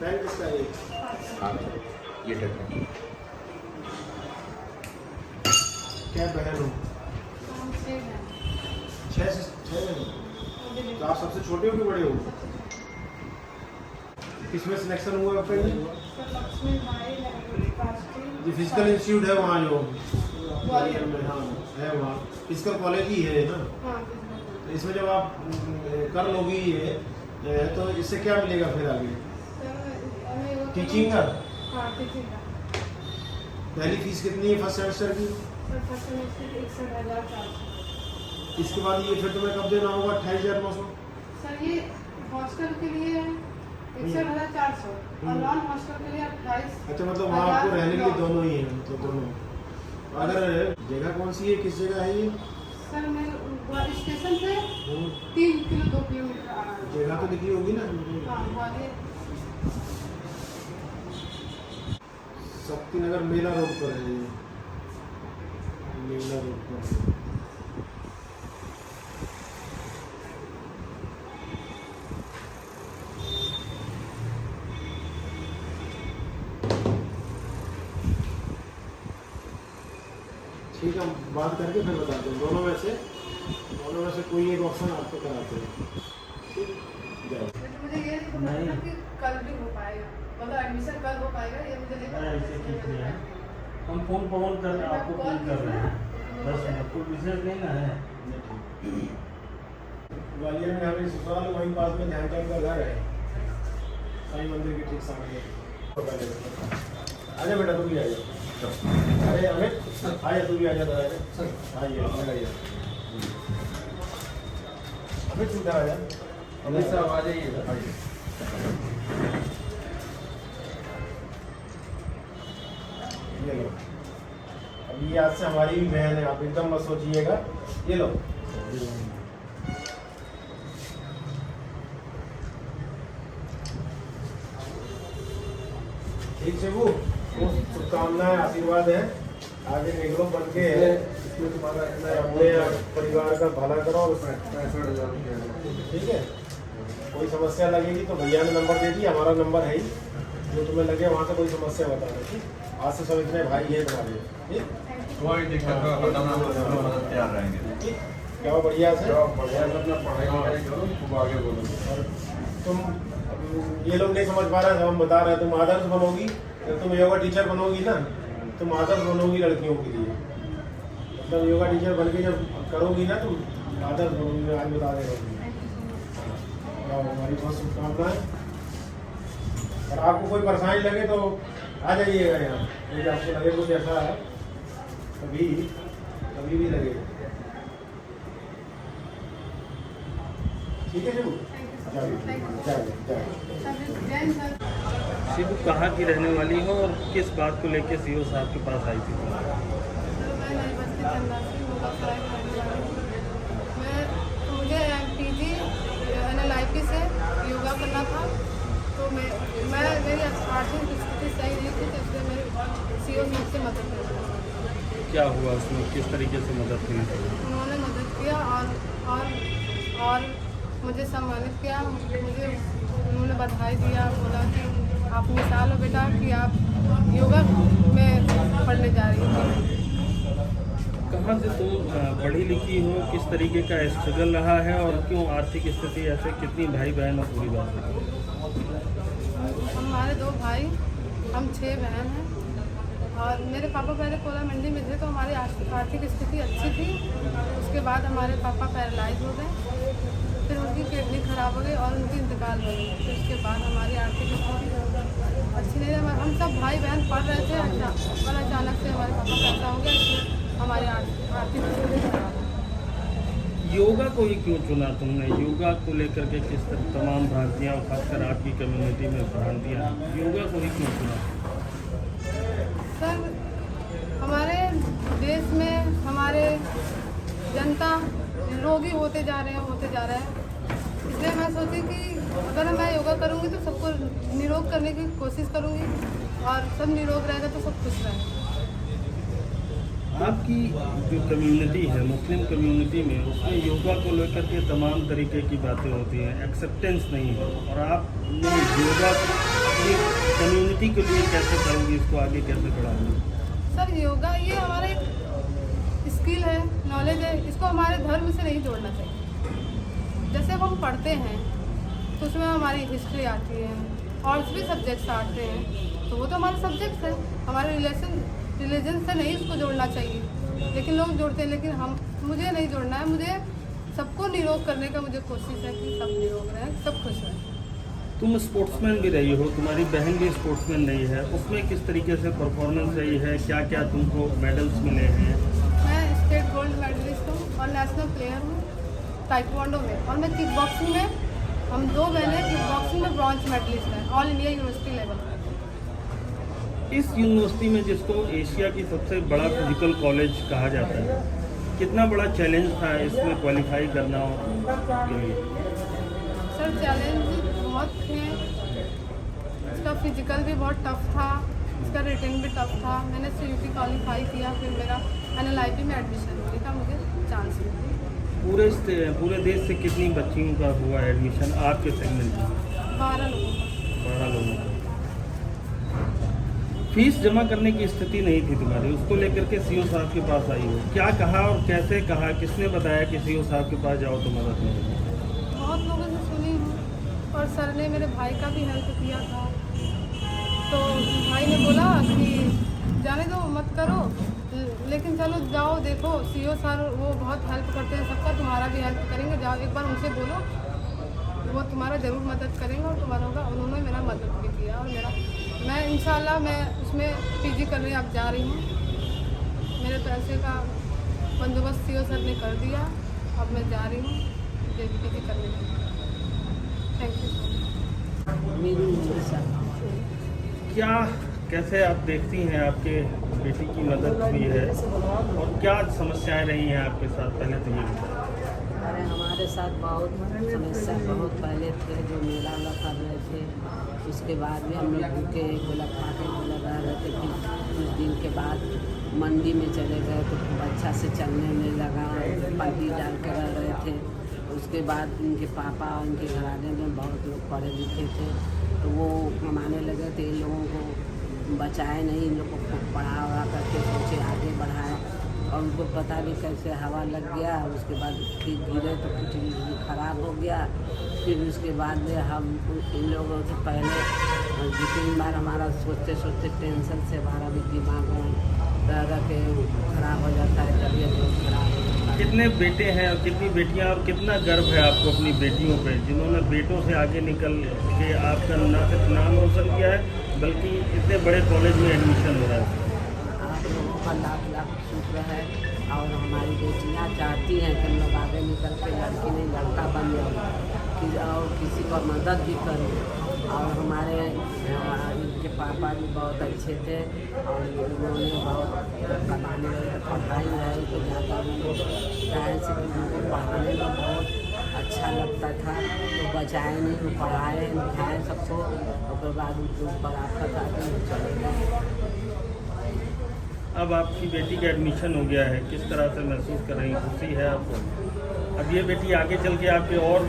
बहन किसका है ये? हाँ ये डर है। क्या बहन हो? हम 6 हैं। 6 बहन। तो आप सबसे छोटे हो कि बड़े हो? किसमें सिलेक्शन हुआ आपका ये? लक्ष्मी भाई जो फिजिकल इंस्टीट्यूट है वहाँ जो ग्वालियर में, हाँ है वहाँ फिजिकल कॉलेज ही है ना। तो इसमें जब आप कर लोगी ये तो इससे क्या मिलेगा फिर आगे? टीचिंग का? हाँ टीचिंग का। पहली फीस कितनी है फर्स्ट सेमेस्टर की? First semester 61,400। इसके बाद ये फिर तुम्हें कब देना होगा? 28,900। सर ये हॉस्टल के लिए है 61,400 और नॉन हॉस्टल के लिए 28। अच्छा मतलब वहाँ आपको रहने के लिए दोनों ही है, मतलब दोनों। अगर जगह कौन सी है, किस जगह है ये? सर मैं ग्वालियर स्टेशन से 3 किलो 2 किलोमीटर आ रहा है। जगह तो लिखी होगी ना? हाँ ग्वालियर शक्ति नगर मेला रोड पर है ये, मेला रोड पर। ठीक है, हम बात करके फिर बताते हैं। दोनों में से कोई एक ऑप्शन आपको कराते हैं। ठीक, जाओ। मुझे ये बताना कि कल भी हो पाएगा, मतलब एडमिशन कल हो पाएगा ये मुझे नहीं पता। हम फोन कर रहे हैं, आपको फोन कर रहे हैं 10 मिनट। कोई विशेष नहीं ना है। ग्वालियर में हमें ससुराल वहीं पास में ध्यानचंद का घर है, साईं मंदिर के ठीक सामने। आजा बेटा, तू भी आजा। अरे अमित आजा, तू भी आजा। आइए आइए अमित, तू आजा। अमित साहब आ जाइए। ये लो, अब ये आज से हमारी भी बहन है, आप एकदम मत सोचिएगा। ये लो। ठीक है, वो शुभकामनाएं, आशीर्वाद है। आगे निकलो बन के अपने परिवार का भला करो। और ठीक है, कोई समस्या लगेगी तो भैया ने नंबर दे दिया, हमारा नंबर है ही। जो तुम्हें लगे वहाँ से कोई समस्या बताना। ठीक, आज से सब इतने भाई है तुम्हारे। ठीक, कोई दिक्कत नहीं, तैयार रहेंगे। ठीक, क्या बढ़िया से अपना पढ़ाई करो, खूब आगे बोलो। और तुम ये लोग नहीं समझ पा रहे हैं, हम बता रहे हैं, तुम आदर्श बनोगी। जब तुम योगा टीचर बनोगी ना, तुम आदर्श बनोगी लड़कियों के लिए। मतलब योगा टीचर बन के जब करोगी ना, तुम आदर्श बनोगी। मैं आज बता दे रहा हूँ। हमारी बहुत शुभकामनाएं। और आपको कोई परेशानी लगे तो आ जाइएगा यहाँ। यदि आपको लगे कुछ ऐसा है, कभी भी लगे। ठीक है जी, शिबू कहाँ की रहने वाली हो और किस बात को लेकर सीओ साहब के पास आई थी? मुझे MPG NLIP से योगा करना था, तो मैं मेरी आर्थिक स्थिति सही नहीं थी, तो इसलिए मेरे सीओ साहब से मदद मिली। क्या हुआ उसमें, किस तरीके से मदद मिली? उन्होंने मदद किया और मुझे सम्मानित किया। मुझे उन्होंने बधाई दिया, बोला कि आप मिसाल हो बेटा कि आप योगा में पढ़ने जा रही थी। कहाँ से तुम पढ़ी लिखी हो, किस तरीके का स्ट्रगल रहा है और क्यों आर्थिक स्थिति ऐसे, कितनी भाई बहन और पूरी बात है? हमारे 2 भाई, हम 6 बहन हैं। और मेरे पापा पहले कोला मंडी में थे, तो हमारी आर्थिक स्थिति अच्छी थी। उसके बाद हमारे पापा पैरालाइज हो गए, फिर उनकी किडनी खराब हो गई और उनकी इंतकाल हो गई। फिर उसके बाद हमारी आर्थिक स्थिति अच्छी नहीं रही। हम सब भाई बहन पढ़ रहे थे, और अचानक से हमारे पापा का ऐसा हो गया, इसलिए हमारी आर्थिक स्थिति खराब हो गई। योगा को ही क्यों चुना तुमने? योगा को लेकर के किस तरह तमाम भ्रांतियाँ और खासकर आपकी कम्युनिटी में भ्रांतियाँ, योगा को ही क्यों चुना? सर, हमारे देश में हमारे जनता रोगी होते जा रहे हैं, इसलिए मैं सोची कि अगर मैं योगा करूँगी तो सबको निरोग करने की कोशिश करूँगी, और सब निरोग रहेगा तो सब खुश रहेगा। आपकी जो कम्युनिटी है, मुस्लिम कम्युनिटी में, उसमें योगा को लेकर के तमाम तरीके की बातें होती हैं, एक्सेप्टेंस नहीं है, और आपने योगा अपनी कम्युनिटी के लिए कैसे करोगी, इसको आगे कैसे बढ़ाओगी? सर योगा ये हमारा एक स्किल है, नॉलेज है, इसको हमारे धर्म से नहीं जोड़ना चाहिए। जैसे अब हम पढ़ते हैं तो उसमें हमारी हिस्ट्री आती है और भी सब्जेक्ट्स आते हैं, तो वो तो हमारे सब्जेक्ट्स है, हमारे रिलीजन से नहीं उसको जोड़ना चाहिए। लेकिन लोग जोड़ते हैं, लेकिन मुझे नहीं जोड़ना है। मुझे सबको निरोग करने का मुझे कोशिश है कि सब निरोग रहें, सब खुश रहें। तुम स्पोर्ट्समैन भी रही हो, तुम्हारी बहन भी स्पोर्ट्समैन रही है, उसमें किस तरीके से परफॉर्मेंस रही है, क्या क्या तुमको मेडल्स मिले हैं? मैं स्टेट गोल्ड मेडलिस्ट हूँ और नेशनल प्लेयर हूँ ताइक्वांडो में, और मैं किक बॉक्सिंग में, हम 2 बहनें किक बॉक्सिंग में ब्रॉन्ज मेडलिस्ट हैं ऑल इंडिया यूनिवर्सिटी लेवल पर। इस यूनिवर्सिटी में, जिसको एशिया की सबसे बड़ा फिजिकल कॉलेज कहा जाता है, कितना बड़ा चैलेंज था इसमें क्वालिफाई करना के लिए? सर चैलेंज बहुत थे, इसका फिजिकल भी बहुत टफ था, इसका रिटन भी टफ था। मैंने CUT क्वालिफाई किया, फिर मेरा NLIP में एडमिशन होने का मुझे चांस मिला। पूरे देश से कितनी बच्चियों का हुआ एडमिशन आपके सेगमेंट में? 12 लोगों का। 12 लोगों का। फीस जमा करने की स्थिति नहीं थी तुम्हारी, उसको लेकर के CO साहब के पास आई हो, क्या कहा और कैसे कहा, किसने बताया कि CO साहब के पास जाओ तो मदद मिलेगी? बहुत लोगों से सुनी हूँ, और सर ने मेरे भाई का भी हेल्प किया था, तो भाई ने बोला कि जाने दो मत करो, लेकिन चलो जाओ देखो, CO सर वो बहुत हेल्प करते हैं सबका, तुम्हारा भी हेल्प करेंगे, जाओ एक बार उनसे बोलो, वो तुम्हारा ज़रूर मदद करेंगे और तुम्हारा होगा। उन्होंने मेरा मदद भी किया, और मैं इंशाल्लाह मैं उसमें PG करने अब जा रही हूँ। मेरे पैसे का बंदोबस्त CO सर ने कर दिया, अब मैं जा रही हूँ PG करने के लिए। Thank you. क्या कैसे आप देखती हैं आपके बेटी की मदद हुई है और क्या समस्याएं रही हैं आपके साथ, पहले तो ये बताएं। अरे हमारे साथ बहुत समस्या बहुत पहले थे, जो मेला वाला कर रहे थे, उसके बाद भी हम लोग भूखे गोला खा के गोला रह रहे थे। फिर कुछ दिन के बाद मंडी में चले गए तो खूब अच्छा से चलने में लगा, पार्टी डाल कर रह रहे थे। उसके बाद उनके पापा उनके घराने में बहुत लोग पढ़े लिखे थे, तो वो कमाने लगे थे, इन लोगों को बचाए नहीं, इन लोगों को पढ़ा वढ़ा करके सोचे आगे बढ़ाए, और उनको पता नहीं कैसे हवा लग गया। उसके बाद फिर गिरे तो कुछ ख़राब हो गया। फिर उसके बाद में हम इन लोगों से पहले 2-3 बार हमारा सोचते सोचते टेंशन से हमारा भी दिमाग रह के ख़राब हो जाता है, तबीयत बहुत ख़राब हो जाता है। कितने बेटे हैं और कितनी बेटियां, और कितना गर्व है आपको अपनी बेटियों पे, जिन्होंने बेटों से आगे निकल के आपका न सिर्फ नाम रोशन किया है, बल्कि इतने बड़े कॉलेज में एडमिशन हो रहा है? आप लोगों का लाख लाख शुक्र है, और हमारी बेटियाँ चाहती हैं कि हम लोग आगे निकल के लड़की नहीं लड़का बन जाए, और किसी को मदद भी करें। और हमारे इनके पापा भी बहुत अच्छे थे, और उन्होंने बहुत कमाने वाले पढ़ाई रहे तो ज़्यादा उनको टाइम से उनको पढ़ाने में बहुत अच्छा लगता था, तो बचाए नहीं, वो पढ़ाए लिखाए सबको, उसके बाद उनको बराबर आगे चले गए। अब आपकी बेटी का एडमिशन हो गया है, किस तरह से महसूस कर रही हैं, खुशी है आपको? अब ये बेटी आगे चल के आपके और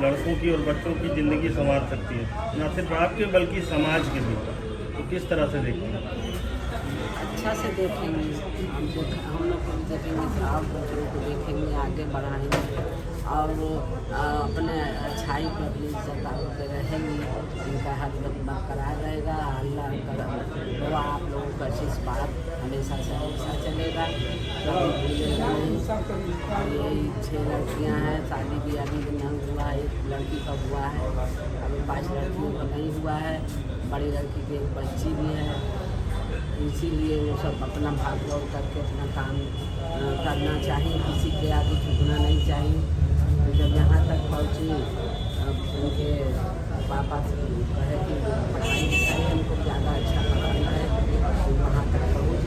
लड़कों की और बच्चों की ज़िंदगी संवार सकती है, न सिर्फ आपके बल्कि समाज के भी, तो किस तरह से देखते हैं? अच्छा से देखेंगे, हम लोग को भी देखेंगे, और दूसरों को देखेंगे, आगे बढ़ाएंगे, और अपने अच्छाई को अपनी सरकार पे रहेंगे, इनका हर बरकरार रहेगा। अल्लाह का आप लोगों का आशीर्वाद हमेशा से हमेशा चलेगा, कभी भूलेगा नहीं। ये 6 लड़कियां हैं, शादी भी अभी नहीं हुआ, एक लड़की का हुआ है, अभी 5 लड़कियों का नहीं हुआ है, बड़ी लड़की की एक बच्ची भी है। इसीलिए वो सब अपना भाग दौड़ करके अपना काम करना चाहिए, किसी के आगे झुकना नहीं चाहिए। जब यहाँ तक पहुँची, उनके पापा से कहे कि पढ़ाई लिखाई हमको ज़्यादा अच्छा पढ़ाना है, वहाँ तक पहुँच